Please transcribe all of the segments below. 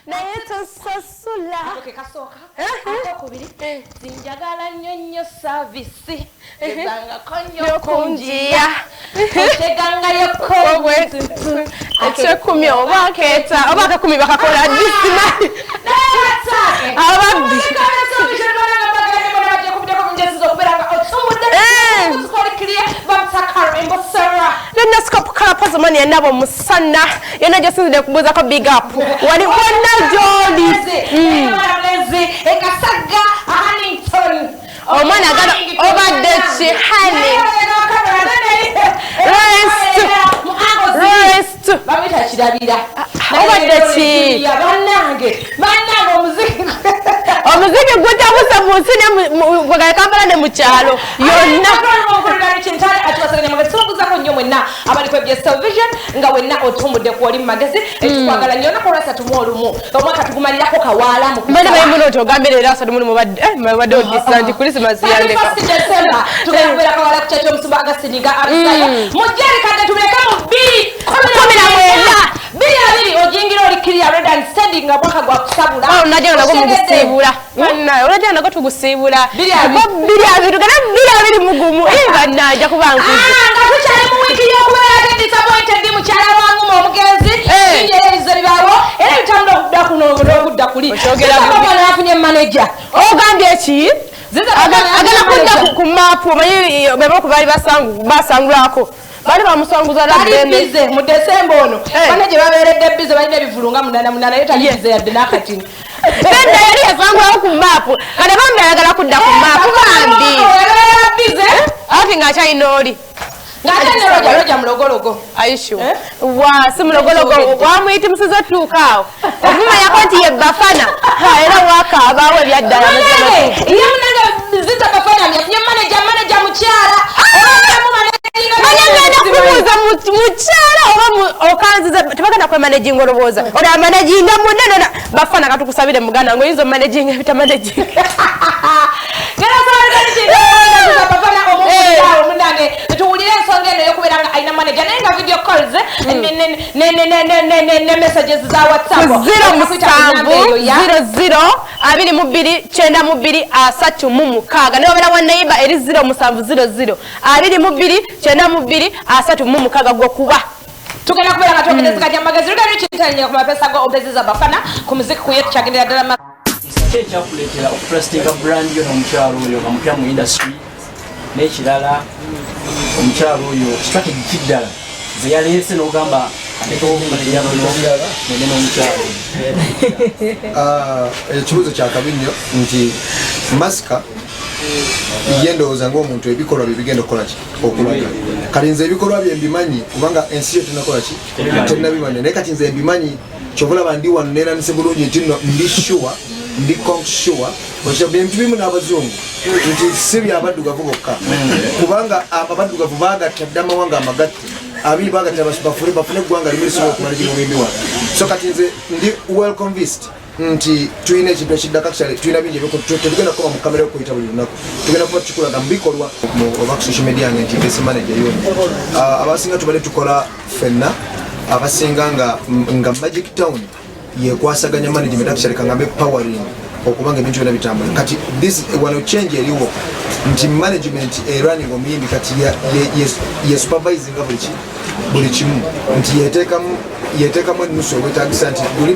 naye tosasula kasoka akokubiri zinjagala nnyo service ezanga konyo kunjia oteganga yokobwetutu ekekumi obaketa obakakumi bakakola disimali ababbi Nenoskop kalapazo mani yanabo musana yana jasinzide kubuza ko big up wali wonna joli ekasaga Huntington omwana gano obadde ki hani rest bamita kirabira obadde ki bannange omuziki gutabusa munsi ne Kampala ne mu kyalo yonna tubaguzaako nnyo mwenna abali ku EBS television nga wenna otumbudde ku Oli magezi ekikwagala nnyo naku olwasatu mu olumu omwaka tugumalirako kawaala mu mbadde bayimuno otogambira era asatu muli mubadde odisa nti krisimasi yandeka December tugenda kubeera kawaala ku kyakyo omusumba Agasiniga Abisaya mujjeri kadde tubireke mu 2 ojingira olikirira red and standing nga bwaka gwa kusabula unajja nago mugusiibula unajja nago tugusiibula biri mugumu bannaja kubankuzi nga tukyali mu wiiki y'okubeera disappointed mukyala wangu omugenzi injererizo bibaawo era bitambula okudda kuno n'okudda kuli zizakamwana afunye manager ogambye eki agala kudda ku maapu omanyi bebo baali basangulako bali bamusanguza bize mu December ono bane gye babeeredde bize balina ebivulunga munana yo tali bize yadde n'akatini benda yali yasangulawo ku maapu kale bambi ayagala kudda ku maapu bambi bize ati ng'akyalina oli ng'akyalina roja mulogologo aisho wa si mulogologo wamuyita musizi otuukaawo ovumanyako nti ye Bafana era wakaabaawo ebyaddala ye munange zita Bafana yafunye manager mukyala Managing kubuuza mukyala oba okanziza tebagenda kwemanaging olowooza ola managinga munene Bafana katukusabire muganda ngoyinza managing ebitamanaging tuwulire ensonga eno yokubeera nga alina manager naye nga video calls ne messages za WhatsApp 0 ne wabera wa neighbor eri 0700 22 gwo kuba tugenda kubeera nga twogereza kati amagezi lugali kintalanya ku mapesa go obezi za Bafana ku muziki kuye tukyagendera ddala ekyakuleetera okutrustinga brand yo n'omukyalo oyo nga mupya mu industry n'ekirala omukyalo oyo strategy kiddala ze yaleese n'ogamba ekibuuzo kyakabi nnyo nti masika ye ndowooza ng'omuntu ebikolwa bye bigenda okukolaki okulaga kati nze ebikolwa bye mbimanyi kubanga ensi yo tenakolaki tenabimanya naye kati nze mbimanyi kyovulaba ndi wano neeranise bulungi nti nno ndi sure ndi sure bintu bimu n'abazungu nti si byabaddugavu bokka kubanga abaddugavu baagatta dda amawanga amagatte abiri baagatta bafune eggwanga limu lisobola okumala gimubimbi wano so kati nze ndi well convinced nti tulina ekintu ekiddako tulina bingi tetugenda kuba mu kamera okuyita buli lunaku tugenda kuba tukikulaga mu bikolwa oba ku social media yange nti base manager yoni abasinga tubadde tukola ffenna abasinga nga Magic Town yekwasaganya management actually kangambe powering okubanga ebintu byonna bitambula kati this wano change eriwo nti management running omuyimbi kati ye supervising buli kimu nti yeteekamu enusu obwetagisa nti buli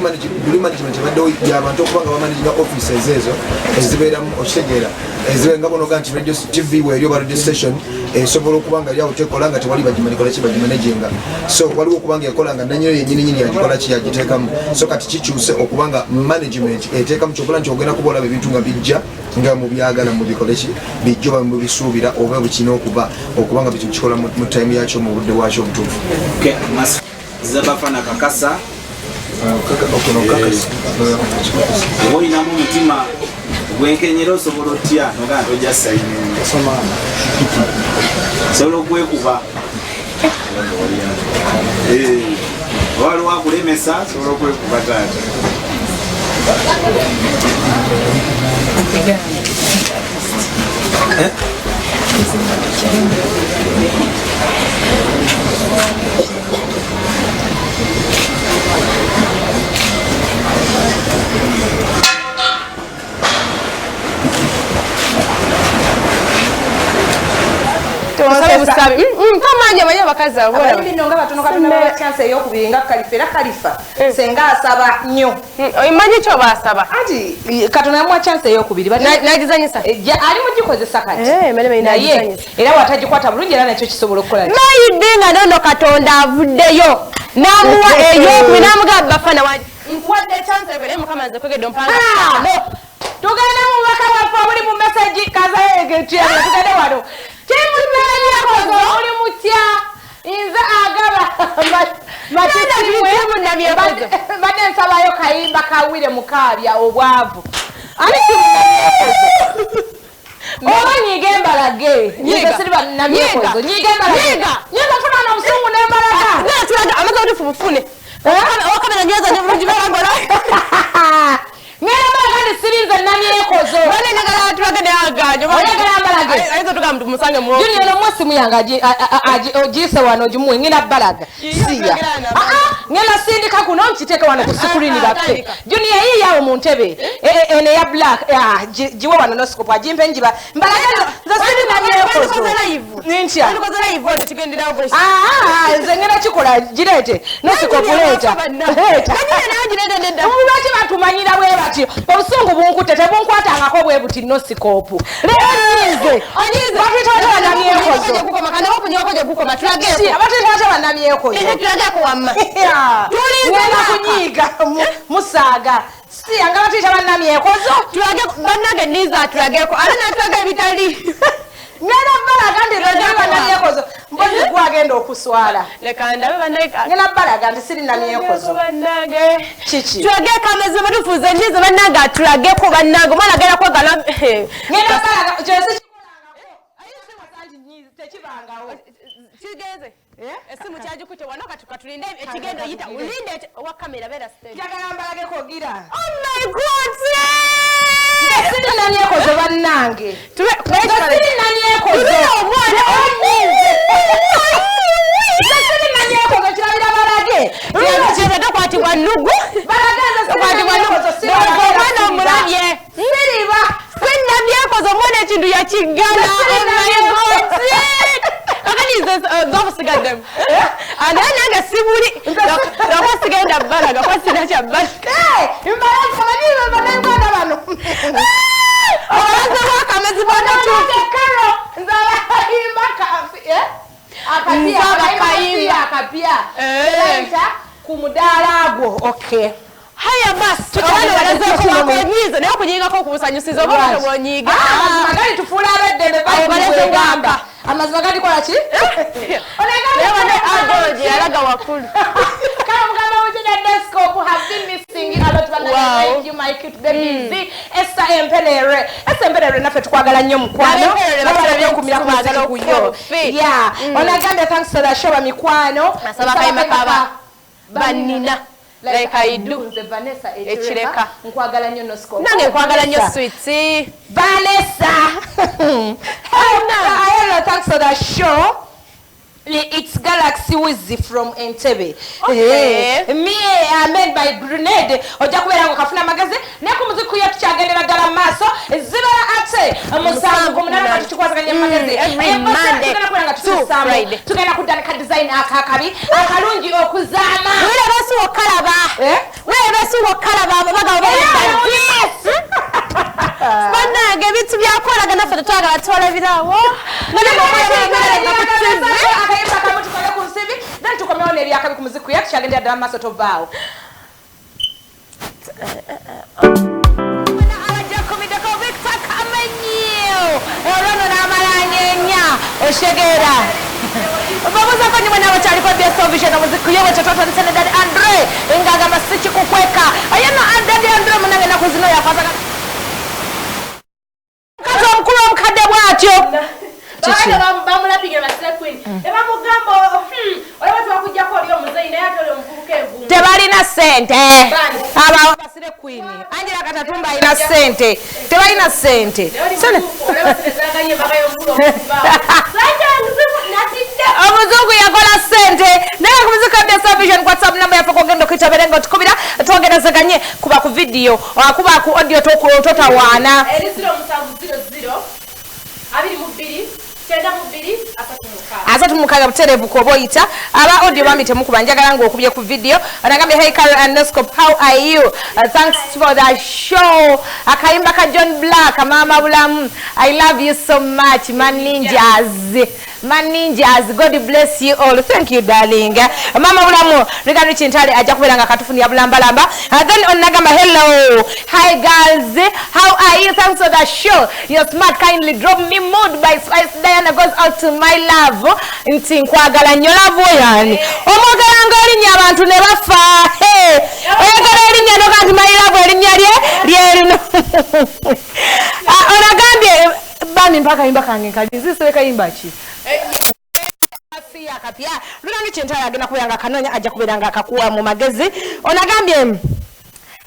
management ebaddewo yabantu okubanga bamanaginga offices ezo ezibeeramu okitegeera ezibenga bonoga nti radio TV weeri oba radio station esobola okubanga lyawo tekola nga tewali bagimanikola bagimanaginga so waliwo okubanga yakolanga nanyino yennyini yagikola ki yagiteekamu so kati kikyuse okubanga management eteekamu kyokola nti ogenda kuba olaba ebintu nga bijja nga mubyagala mubikole ki bijja oba mubisuubira oba bukina okubanga bitu kikola mu time yakyo mu budde bwakyo obutuufu Bafana kakasa olinamu omutima gwenkenyera osobola otya nogaa tojja sayini osobola okwekuba waliwo akulemesa osobola okwekuba taata bakaza abali bino nga batono katonda ba chance ey'okubiri nga Khalifa senga asaba nnyo omanyi kyo baasaba ati katonda yamuwa chance ey'okubiri nagizanyisa ali mugikozesa kati naye era watagikwata bulungi era nakyo kisobola okukola mayidinga nono katonda avuddeyo n'amuwa ey'okubiri n'amugamba bafana nkuwadde chance ebere mukama nze kwegedde ompanga tugende mu bubaka bwaffe obuli mu meseji kazayegetuyana tugende wano kimunayekozo oli mutya nze agaba mbadde nsabayo kayimba kawire mukabya obwavu ani kimunayekozo oba nyiga embalage nyiga siriba namyekozo nyiga embalage nyiga funa na musungu n'embalaga amaze otufu bufune wakamera nyoza nyemujibalangola ngera mbalaga sirinze namyekozo bane ngala tubagane aganyo oyagala mbalage ayizo tugamdu musange mu juni eno mwesi muyanga ojise wano jumuwe ngina balaga siya ngela sindika kuno mkiteke wano ku screen baffe juni yayi yawo mu ntebe ene ya black jiwe wano no scope ajimpe njiba mbalaga za sindi namyekozo nincha tukoze live on tugendera obwe nze ngera kikola jirete no scope leta lwaki batumanyira bwe bati obusungu bunkutte tebunkwatangako bwe buti no scope leero nyize batitwata namyekozo abatitwata banamyekozo tulinzena kunyiga musaaga si anga batita banamyekozo bannange niza tulageko ate natulaga ebitali ngena balaga ndi banamyekozo mbozi gwagenda okuswala leka ndabe bannange ngena balaga ndi siri namyekozo bannange kiki tulageko amazima batufuze nize bannange atulageko bannange omwana agenda kwagala ngena balaga kyesi tekibangawo kigeze esimu kyagikute wano katulinde ekigendo yita ulinde wa kamera bera stage njagala mbalageko gira oh my god siri namyekozo bannange siri namyekozo omwana siri namyekozo kirabira balage kyeze tokwatibwa nnugu balageza omwana omulabye siriba sinamyekozo omwana ekintu yakigana zobusigaddemu naye nange sibuli lwakwasigaenda bbalaga kwasina kyabbalaga mbalagabanyibana bano obaza bwakamezi bwanakaro nzabayimba akapya ku mudaala gwo okay haya basi tukaanyize naye okunyingako okubusanyusiza oba bwonyiga amazima gali tufuula abeddene bagamba amazima gali kola ki yalaga wakulu kale mugamba wujina descope have been missing a lot of thank you my cute babies Empelere naffe tukwagala nnyo mukwano kumira kumagala okuyo yeah onaganda thanks to the show mikwano masaba kayima kaba banina like I do Vanessa Echireka nkwagala nnyo no scope nange nkwagala nnyo sweetie Vanessa I thanks for the show it's Galaxy Wizzy from Entebbe. Okay. Me made by Grenade. Oja kubera ngo kafuna magaze ne ku muziku yetu kyagendera dala maso zibara ate musango munana katukwazaganya magaze every Monday to Friday tugenda kudana design akakabi akalungi okuzama wele basu okalaba wele basu okalaba baga yes banange bitu byakoraga naffe tetwagala twolabirawo tukomewo nebyakabi ku muziku yetu kyagendera ddala maaso tovaawo olwono n'amalangenya oshegera babuzako nyuma nabo kyaliko byesovision omuziku yewe kyetwatandise ne Daddy Andre engagamba sikikukweka ayeno Daddy Andre munange naku zino yakwazaga kati omukulu omukadde bwatyo tebalina sente abasire queen Angela Katatumba alina sente tebalina sente omuzungu yakola sente naye kumuzika bya vision kwa WhatsApp number yaffe kogenda okitaberenga tukubira twogerezeganye kuba ku video kuba ku audio totawaana asatu mukaga buterevu ko boyita aba audio bambi temukuba njagala ng'okubye ku video anagambye hey Carol Underscope how are you thanks for the show akayimba ka John Black mama bulamu I love you so much man ninjas God bless you all thank you darling mama bulamu Rigaru Chintale aja kuberanga katufuni ya bulambalamba then onagamba hello hi girls how are you thanks for the show you're smart kindly drop me mood by Spice Diana goes out to my love nti nkwagala nnyo love yani omwagala ng'olinya abantu ne bafa oyagala erinnya no kanti my love erinnya lyerino onagambye bani mpaka imba kange kali nzise kayimba ki akapya Rigaru Chintale agenda kubanga kanonya aja kuberanga akakuwa mu magezi onagambye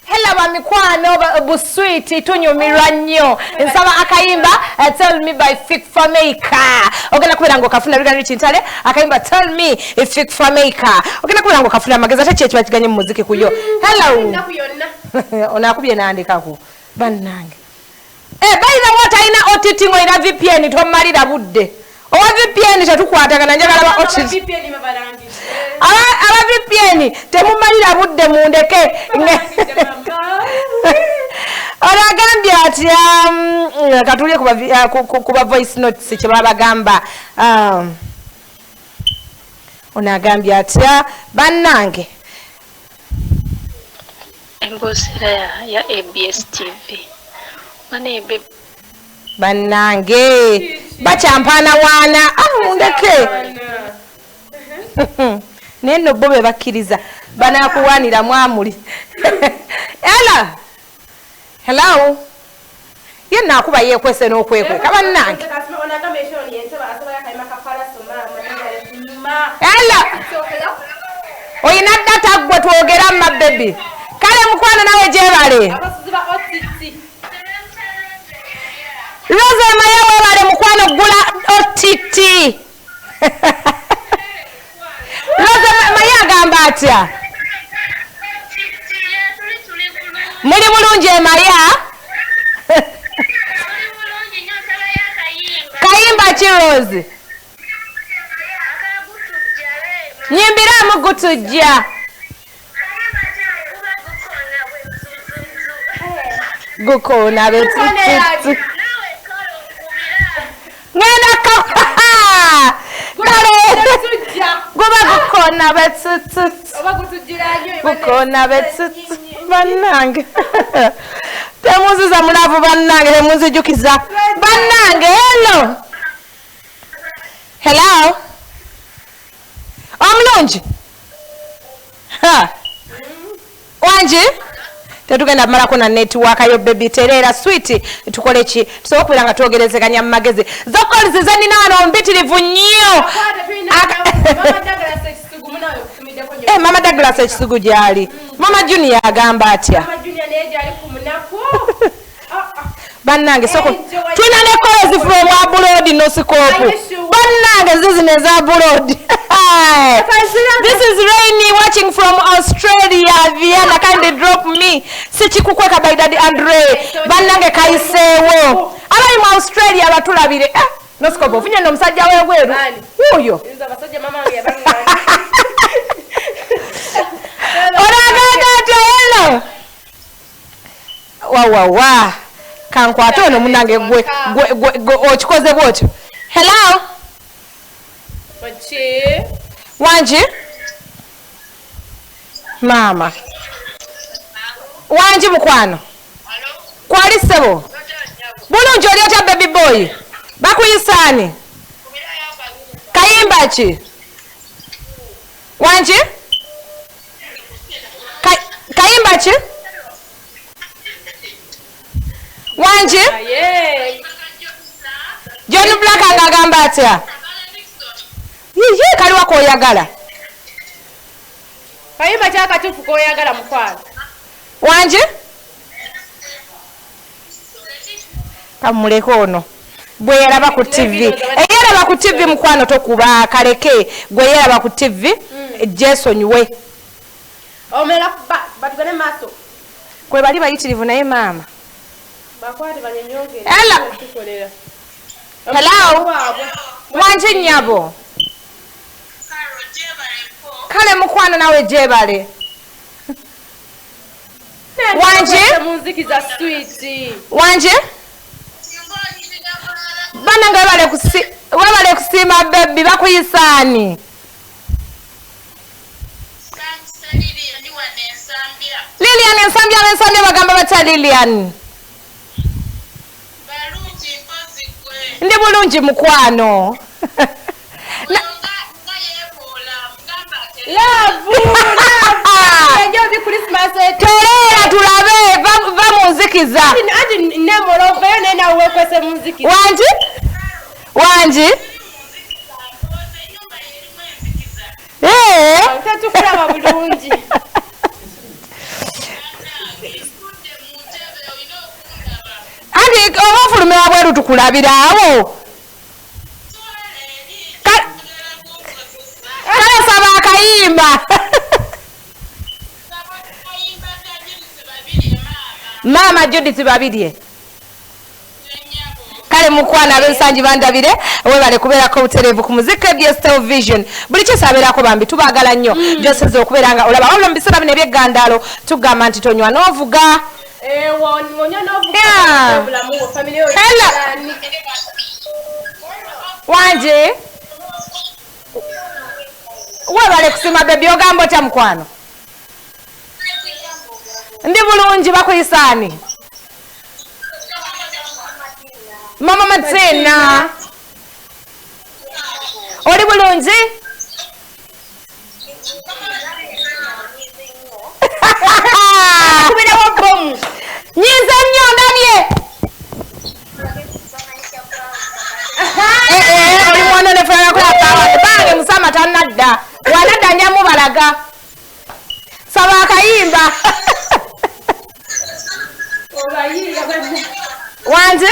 Hella ba mikwano busweet tunyumirwa nnyo nsaba akayimba tell me by Fik Fameka ogenda kuberanga okafuna Rigaru Chintale akayimba tell me if Fik Fameka ogenda kuberanga okafuna magezi ate kyekyo bakiganye mu muziki kuyo hello onakubye nandikako bannange bayina wata ina OTT ngo ina VPN tomalira budde owa VPN tetukwatagana njagala ba OTT aba VPN temumalira budde mundeke onagambye ati katulye kuba voice notes kye babagamba onagambye ati bannange embosera ya ABS TV manebe bannange bachampana wana mundeke neno bobe bakkiriza banakuwanira mwamuli hello yenna akuba yekwese n'okwekwe kabannange oyina data gwe twogera mabebi kale mukwano nawe gyebale Rose mayawe bale mukwano gula OTT Rose mayagamba atya muli bulungi emaya kayimba ki Rose nyimbiramu gutujja gukona betutsi ngena goba gukona betutsi gukona betutsi bannange temuziza mulavu bannange temuzijukiza bannange hello omulungi wanje tetugenda malako na network yo baby terera sweet tukole ki tusobola kubiranga twogerezeganya mu magezi zokolize zanina wano mbitirivu nnyo mama Douglas ekisugu gyali mama Junior agamba atya bannange soko tulina ne calls from abroad no scope bannange zizine za abroad this is Rainy watching from Australia Vienna kindly drop me sichikukweka by Daddy Andre bannange kaisewo abayi mu Australia batulabire no scope ofunye no musajja we gweru huyo wa kankwata ono munange gwe okikoze bwotyo hello wanje mama wanje mukwano kwali sebo bulungi oli otya baby boy bakuyisani kayimba ki wanje kayimba ki wanje John Black angagamba atya kaliwa koyagala kayimba kyakatufu koyagala mukwano wanje kamuleko ono bwe yaraba ku TV eyaraba ku TV mukwano tokuba kaleke gwe yaraba ku TV Jason we omera batugane maso kwe bali bayitirivu naye mama bakwati banyonyogere hello Wanje nyabo. Kale mukwano nawe jebale. Wanje muziki za sweet. Wanje bana wabale kusima baby bakuyisani. Lilian ensambya bagamba bata Lilian. Ndi bulungi mukwano. Torera tulabe va muzikiza. Wanji? Andi ofulumira bweru tukulabirawo. Kale saba akayimba. Mama Judith babirye. Kale mukwana abensanji bandabire webale kubeerako butereevu ku muzika ABS Television. Buli kisabirako bambi tubagala nnyo. Joseph okubeeranga olaba wabula mu biseera bino eby'eggandalo tugamba nti tonywa n'ovuga. Wanje webale kusima bebi ogamba otya mukwano. Ndi bulungi bakuyisani. Mama Matina. Oli bulungi? Nyize nnyo ndabye. Oli mwana ne fana kwa bange musama tanadda. Wanadda nyamu balaga. Saba akayimba. Wanje?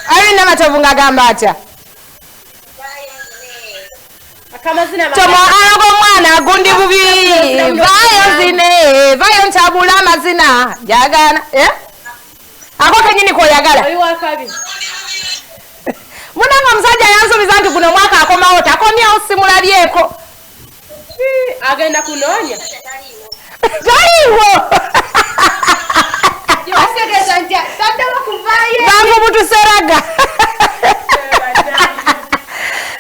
Alina matovu ngagamba atya. Tomo alago mwana gundi bubi. Vayo ntabula amazina. Jagana. Ako kenyini koyagala. Munanga musajja yansubiza nti guno mwaka akomawo takomya osimulabyeko. Agenda kunonya. Taliwo. Bangu mutuseraga.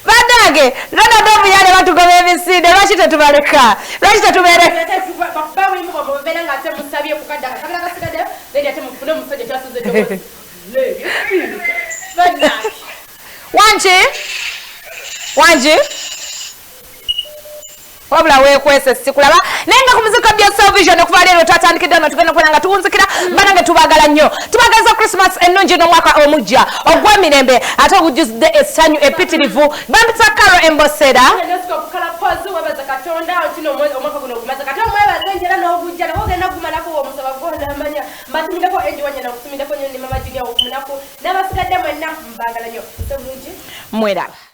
Badage, lona dobu yale watu gobe ebisinde, lwaki tetubaleka. Lwaki tetubereka. Wanje? Wabula wekwese sikulaba nenga ku muzika ABS Television okuva leero twatandikidde no tugenda kubona nga tuwunzikira banange tubagala nnyo tubagaza Christmas ennungi n'omwaka omujja ogw'emirembe ate ogujjuzidde essanyu epitirivu bambisa Karo Embosera mwera